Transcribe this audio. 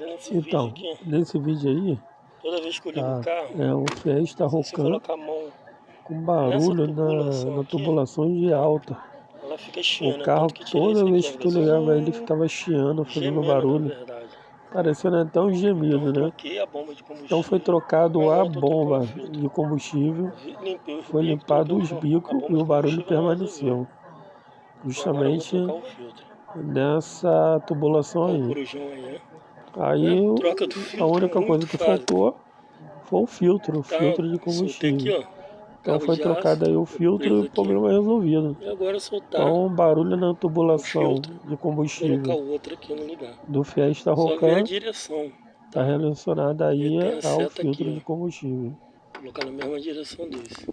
nesse vídeo Então, aqui, nesse vídeo aí, toda vez que eu ligo tá, o carro, é um Fiesta se você Rocan colocar a mão com nessa barulho tubulação na aqui, tubulação de alta. ela fica O chiando, carro, tanto que tirei toda isso aqui, vez ó, que tu ligava ele, gasolina, ficava chiando, fazendo gemendo na barulho, verdade. parecendo até um Então gemido, eu né? troquei a bomba de Então foi combustível, trocado a agora eu tô trocando o bomba filtro. de combustível, Limpei os foi bicos, limpado troquei os a bicos e bomba o de barulho combustível, não resolveu. permaneceu. E agora eu vou Justamente trocar o filtro. nessa tubulação Olha o aí. corujão aí, né? Aí Troca do a filtro única coisa muito que fácil. faltou foi o Tá, filtro de soltei aqui, combustível. ó, Então cabo foi de aço, trocado aí o tô filtro e preso o aqui. problema resolvido. E agora soltar Então barulho na o tubulação filtro, de colocar combustível o outro aqui no lugar. do Fiesta Só ver a Rocan direção, está tá? relacionada Ele aí tem a ao seta aqui, filtro de ó. combustível. Vou colocar na mesma direção desse.